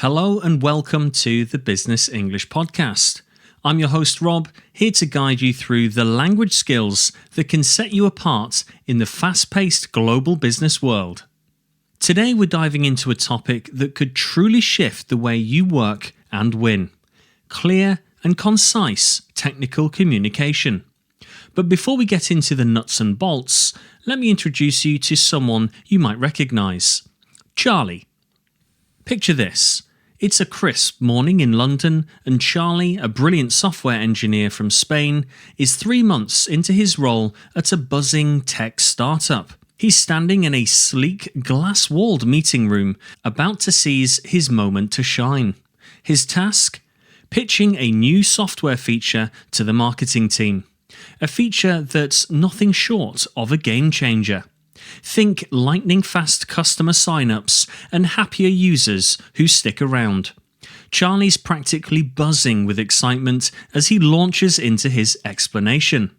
Hello and welcome to the Business English Podcast. I'm your host Rob, here to guide you through the language skills that can set you apart in the fast-paced global business world. Today we're diving into a topic that could truly shift the way you work and win. Clear and concise technical communication. But before we get into the nuts and bolts, let me introduce you to someone you might recognise. Charlie. Picture this. It's a crisp morning in London and Charlie, a brilliant software engineer from Spain, is 3 months into his role at a buzzing tech startup. He's standing in a sleek, glass-walled meeting room, about to seize his moment to shine. His task? Pitching a new software feature to the marketing team. A feature that's nothing short of a game changer. Think lightning-fast customer sign-ups and happier users who stick around. Charlie's practically buzzing with excitement as he launches into his explanation.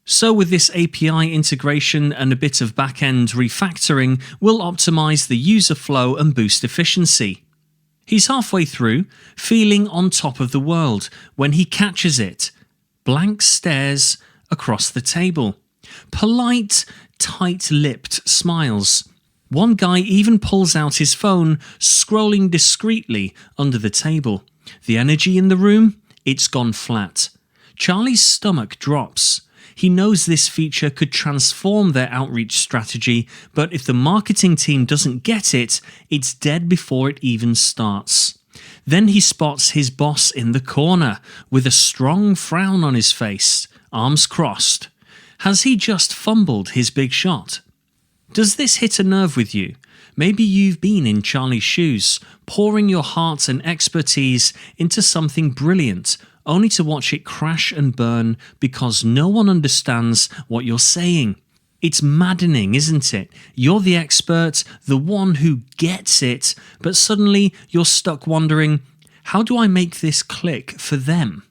So with this API integration and a bit of back-end refactoring, we'll optimize the user flow and boost efficiency. He's halfway through, feeling on top of the world, when he catches it. Blank stares across the table. Polite, tight-lipped smiles. One guy even pulls out his phone, scrolling discreetly under the table. The energy in the room? It's gone flat. Charlie's stomach drops. He knows this feature could transform their outreach strategy, but if the marketing team doesn't get it, it's dead before it even starts. Then he spots his boss in the corner, with a strong frown on his face, arms crossed. Has he just fumbled his big shot? Does this hit a nerve with you? Maybe you've been in Charlie's shoes, pouring your heart and expertise into something brilliant, only to watch it crash and burn because no one understands what you're saying. It's maddening, isn't it? You're the expert, the one who gets it, but suddenly you're stuck wondering, how do I make this click for them?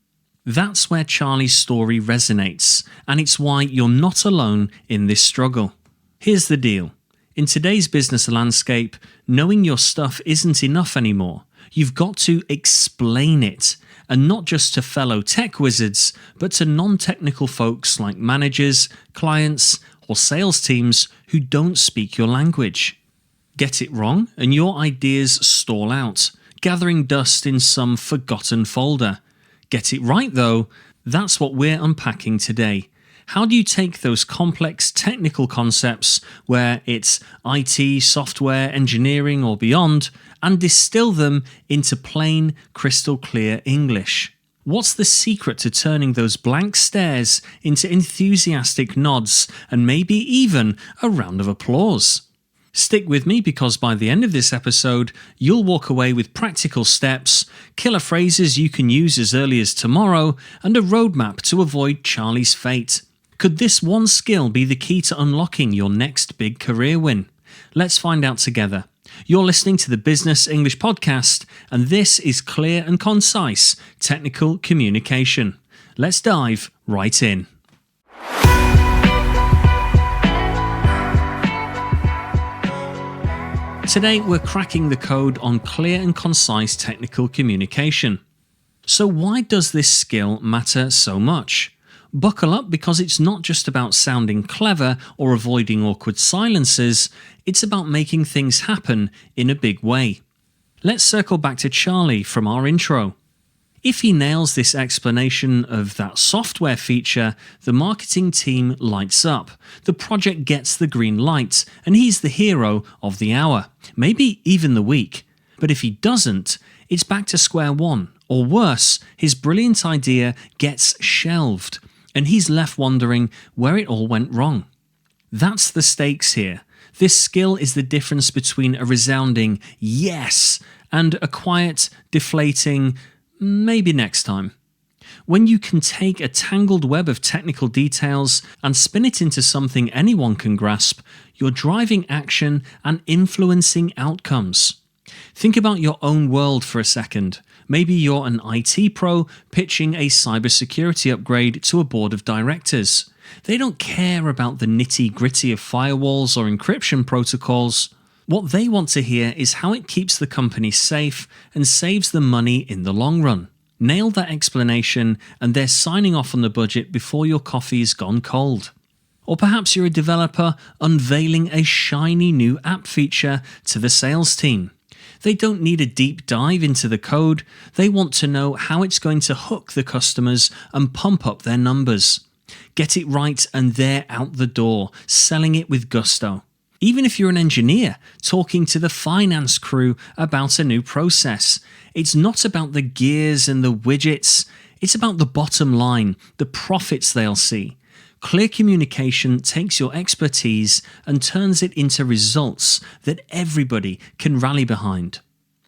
That's where Charlie's story resonates, and it's why you're not alone in this struggle. Here's the deal. In today's business landscape, knowing your stuff isn't enough anymore. You've got to explain it, and not just to fellow tech wizards, but to non-technical folks like managers, clients, or sales teams who don't speak your language. Get it wrong, and your ideas stall out, gathering dust in some forgotten folder. Get it right though, that's what we're unpacking today. How do you take those complex technical concepts where it's IT, software, engineering or beyond and distill them into plain, crystal clear English? What's the secret to turning those blank stares into enthusiastic nods and maybe even a round of applause? Stick with me because by the end of this episode, you'll walk away with practical steps, killer phrases you can use as early as tomorrow, and a roadmap to avoid Charlie's fate. Could this one skill be the key to unlocking your next big career win? Let's find out together. You're listening to the Business English Podcast, and this is clear and concise technical communication. Let's dive right in. Today we're cracking the code on clear and concise technical communication. So why does this skill matter so much? Buckle up because it's not just about sounding clever or avoiding awkward silences, it's about making things happen in a big way. Let's circle back to Charlie from our intro. If he nails this explanation of that software feature, the marketing team lights up. The project gets the green light, and he's the hero of the hour, maybe even the week. But if he doesn't, it's back to square one, or worse, his brilliant idea gets shelved, and he's left wondering where it all went wrong. That's the stakes here. This skill is the difference between a resounding yes and a quiet, deflating maybe next time. When you can take a tangled web of technical details and spin it into something anyone can grasp, you're driving action and influencing outcomes. Think about your own world for a second. Maybe you're an IT pro pitching a cybersecurity upgrade to a board of directors. They don't care about the nitty-gritty of firewalls or encryption protocols. What they want to hear is how it keeps the company safe and saves them money in the long run. Nail that explanation and they're signing off on the budget before your coffee's gone cold. Or perhaps you're a developer unveiling a shiny new app feature to the sales team. They don't need a deep dive into the code, they want to know how it's going to hook the customers and pump up their numbers. Get it right and they're out the door, selling it with gusto. Even if you're an engineer talking to the finance crew about a new process, it's not about the gears and the widgets, it's about the bottom line, the profits they'll see. Clear communication takes your expertise and turns it into results that everybody can rally behind.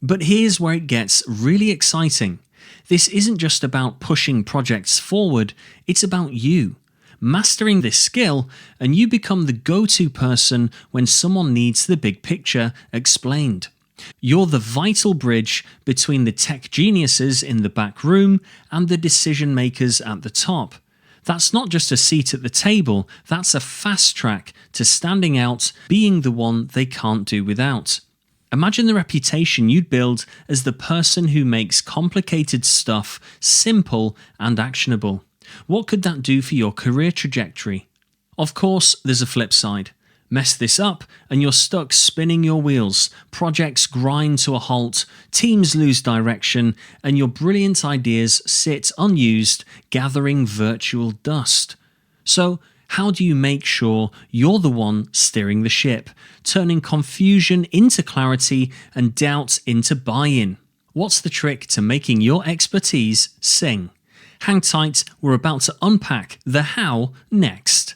But here's where it gets really exciting. This isn't just about pushing projects forward, it's about you. Mastering this skill, and you become the go-to person when someone needs the big picture explained. You're the vital bridge between the tech geniuses in the back room and the decision makers at the top. That's not just a seat at the table, that's a fast track to standing out, being the one they can't do without. Imagine the reputation you'd build as the person who makes complicated stuff simple and actionable. What could that do for your career trajectory? Of course, there's a flip side. Mess this up and you're stuck spinning your wheels, projects grind to a halt, teams lose direction, and your brilliant ideas sit unused, gathering virtual dust. So, how do you make sure you're the one steering the ship, turning confusion into clarity and doubt into buy-in? What's the trick to making your expertise sing? Hang tight, we're about to unpack the how next.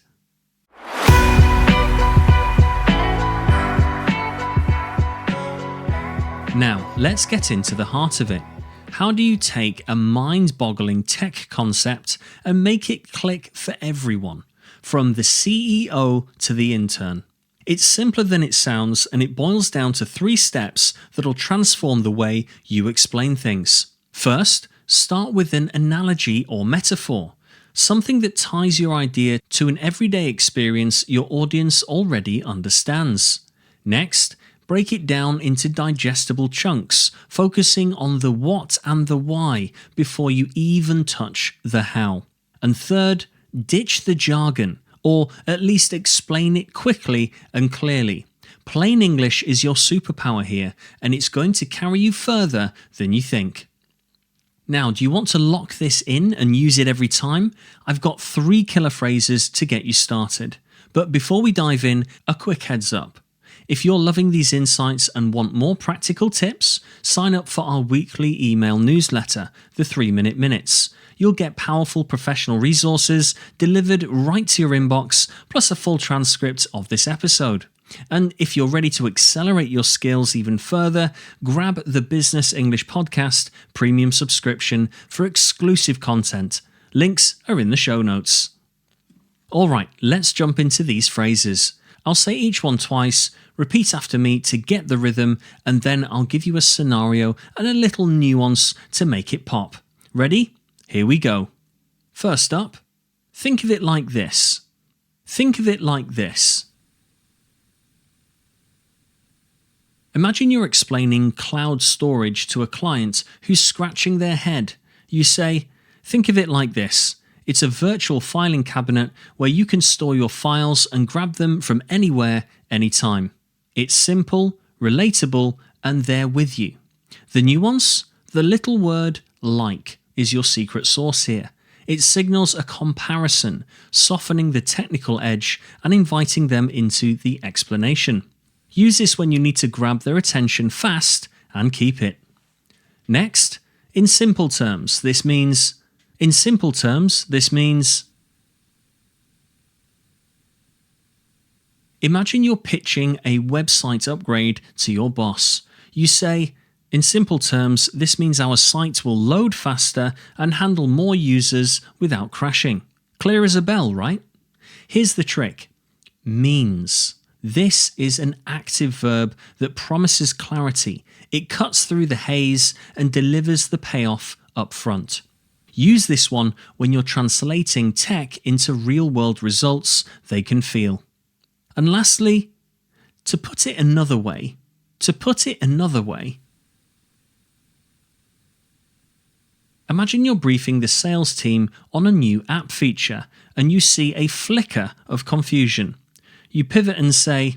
Now, let's get into the heart of it. How do you take a mind-boggling tech concept and make it click for everyone, from the CEO to the intern? It's simpler than it sounds, and it boils down to 3 steps that'll transform the way you explain things. First, start with an analogy or metaphor, something that ties your idea to an everyday experience your audience already understands. Next, break it down into digestible chunks, focusing on the what and the why before you even touch the how. And third, ditch the jargon, or at least explain it quickly and clearly. Plain English is your superpower here, and it's going to carry you further than you think. Now, do you want to lock this in and use it every time? I've got 3 killer phrases to get you started. But before we dive in, a quick heads up. If you're loving these insights and want more practical tips, sign up for our weekly email newsletter, the 3-Minute Minutes. You'll get powerful professional resources delivered right to your inbox, plus a full transcript of this episode. And if you're ready to accelerate your skills even further, grab the Business English Podcast Premium subscription for exclusive content. Links are in the show notes. Alright, let's jump into these phrases. I'll say each one twice, repeat after me to get the rhythm, and then I'll give you a scenario and a little nuance to make it pop. Ready? Here we go. First up, think of it like this. Think of it like this. Imagine you're explaining cloud storage to a client who's scratching their head. You say, think of it like this. It's a virtual filing cabinet where you can store your files and grab them from anywhere, anytime. It's simple, relatable, and they're with you. The nuance? The little word like is your secret sauce here. It signals a comparison, softening the technical edge and inviting them into the explanation. Use this when you need to grab their attention fast and keep it. Next, in simple terms, this means imagine you're pitching a website upgrade to your boss. You say, in simple terms, this means our site will load faster and handle more users without crashing. Clear as a bell, right? Here's the trick. Means. This is an active verb that promises clarity. It cuts through the haze and delivers the payoff up front. Use this one when you're translating tech into real-world results they can feel. And lastly, To put it another way, imagine you're briefing the sales team on a new app feature and you see a flicker of confusion. You pivot and say,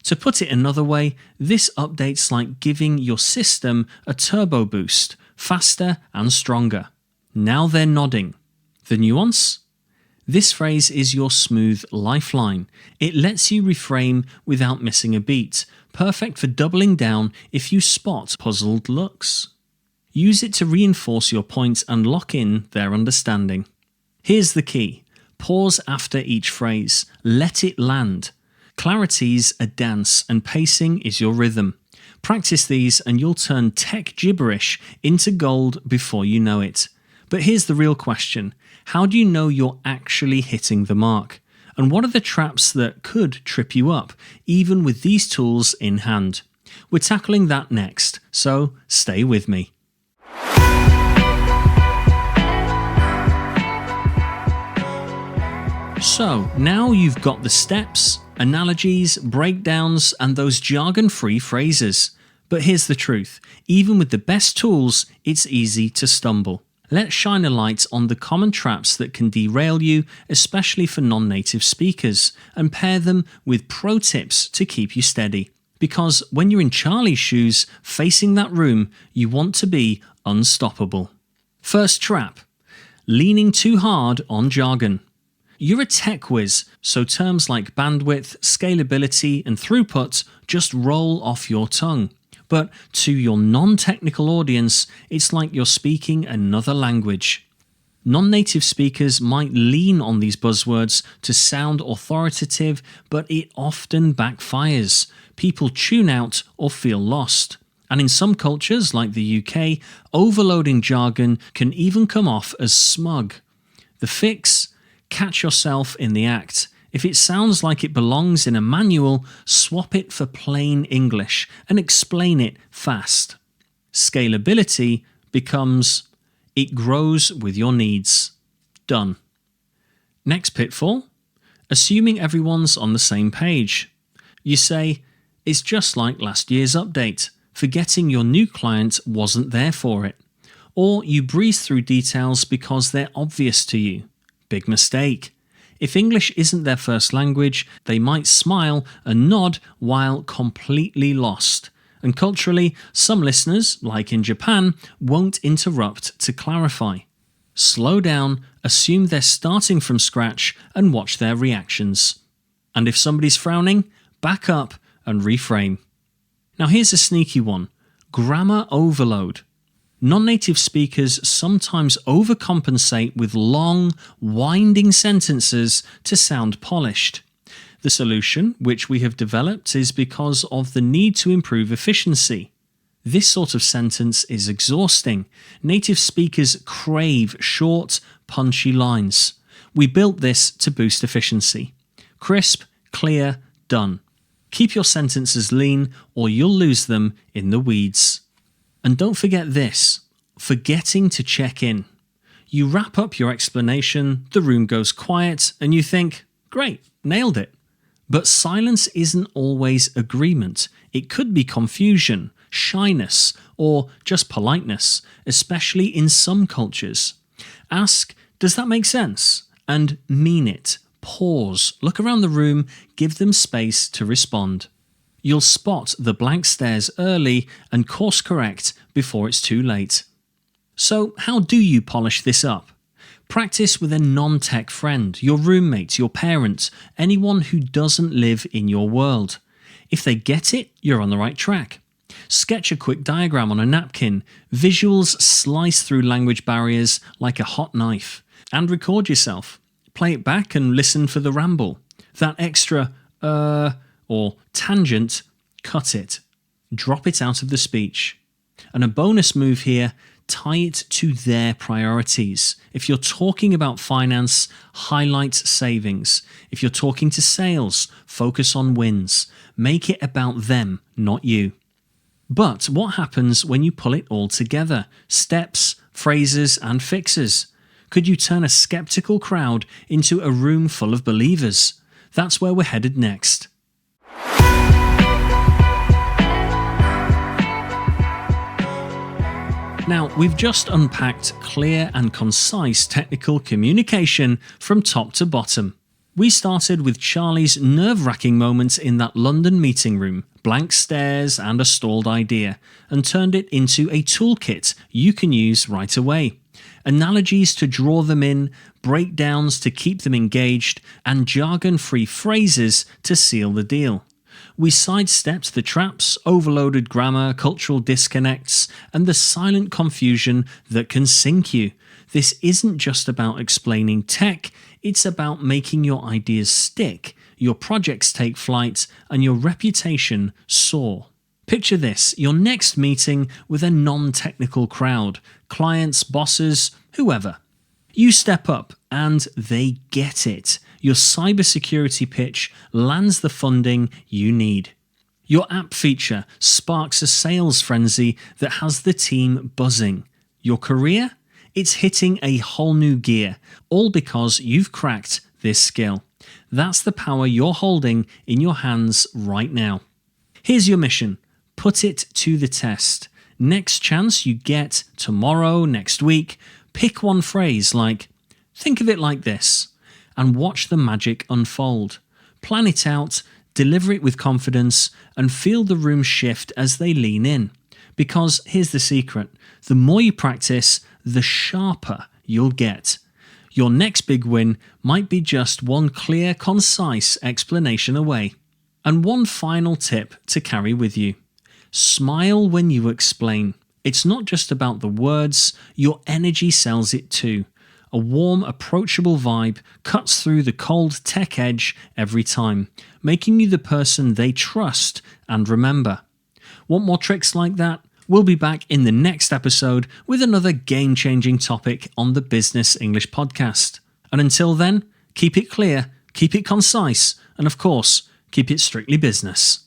to put it another way, this update's like giving your system a turbo boost, faster and stronger. Now they're nodding. The nuance? This phrase is your smooth lifeline. It lets you reframe without missing a beat, perfect for doubling down if you spot puzzled looks. Use it to reinforce your point and lock in their understanding. Here's the key. Pause after each phrase. Let it land. Clarity's a dance and pacing is your rhythm. Practice these and you'll turn tech gibberish into gold before you know it. But here's the real question. How do you know you're actually hitting the mark? And what are the traps that could trip you up, even with these tools in hand? We're tackling that next, so stay with me. So, now you've got the steps, analogies, breakdowns, and those jargon-free phrases. But here's the truth. Even with the best tools, it's easy to stumble. Let's shine a light on the common traps that can derail you, especially for non-native speakers, and pair them with pro tips to keep you steady. Because when you're in Charlie's shoes, facing that room, you want to be unstoppable. First trap. Leaning too hard on jargon. You're a tech whiz, so terms like bandwidth, scalability, and throughput just roll off your tongue. But to your non-technical audience, it's like you're speaking another language. Non-native speakers might lean on these buzzwords to sound authoritative, but it often backfires. People tune out or feel lost. And in some cultures, like the UK, overloading jargon can even come off as smug. The fix? Catch yourself in the act. If it sounds like it belongs in a manual, swap it for plain English and explain it fast. Scalability becomes, it grows with your needs. Done. Next pitfall, assuming everyone's on the same page. You say, it's just like last year's update, forgetting your new client wasn't there for it. Or you breeze through details because they're obvious to you. Big mistake. If English isn't their first language, they might smile and nod while completely lost. And culturally, some listeners, like in Japan, won't interrupt to clarify. Slow down, assume they're starting from scratch, and watch their reactions. And if somebody's frowning, back up and reframe. Now here's a sneaky one. Grammar overload. Non-native speakers sometimes overcompensate with long, winding sentences to sound polished. The solution, which we have developed, is because of the need to improve efficiency. This sort of sentence is exhausting. Native speakers crave short, punchy lines. We built this to boost efficiency. Crisp, clear, done. Keep your sentences lean or you'll lose them in the weeds. And don't forget this, forgetting to check in. You wrap up your explanation, the room goes quiet, and you think, great, nailed it. But silence isn't always agreement. It could be confusion, shyness, or just politeness, especially in some cultures. Ask, does that make sense? And mean it. Pause, look around the room, give them space to respond. You'll spot the blank stares early and course correct before it's too late. So how do you polish this up? Practice with a non-tech friend, your roommate, your parent, anyone who doesn't live in your world. If they get it, you're on the right track. Sketch a quick diagram on a napkin. Visuals slice through language barriers like a hot knife. And record yourself. Play it back and listen for the ramble. That extra or tangent, cut it. Drop it out of the speech. And a bonus move here, tie it to their priorities. If you're talking about finance, highlight savings. If you're talking to sales, focus on wins. Make it about them, not you. But what happens when you pull it all together? Steps, phrases, and fixes. Could you turn a skeptical crowd into a room full of believers? That's where we're headed next. Now, we've just unpacked clear and concise technical communication from top to bottom. We started with Charlie's nerve-wracking moments in that London meeting room, blank stares and a stalled idea, and turned it into a toolkit you can use right away. Analogies to draw them in, breakdowns to keep them engaged, and jargon-free phrases to seal the deal. We sidestepped the traps, overloaded grammar, cultural disconnects, and the silent confusion that can sink you. This isn't just about explaining tech, it's about making your ideas stick, your projects take flight, and your reputation soar. Picture this, your next meeting with a non-technical crowd, clients, bosses, whoever. You step up and they get it. Your cybersecurity pitch lands the funding you need. Your app feature sparks a sales frenzy that has the team buzzing. Your career? It's hitting a whole new gear, all because you've cracked this skill. That's the power you're holding in your hands right now. Here's your mission. Put it to the test. Next chance you get, tomorrow, next week, pick one phrase like, think of it like this, and watch the magic unfold. Plan it out, deliver it with confidence, and feel the room shift as they lean in. Because here's the secret, the more you practice, the sharper you'll get. Your next big win might be just one clear, concise explanation away. And one final tip to carry with you. Smile when you explain. It's not just about the words, your energy sells it too. A warm, approachable vibe cuts through the cold tech edge every time, making you the person they trust and remember. Want more tricks like that? We'll be back in the next episode with another game-changing topic on the Business English Podcast. And until then, keep it clear, keep it concise, and of course, keep it strictly business.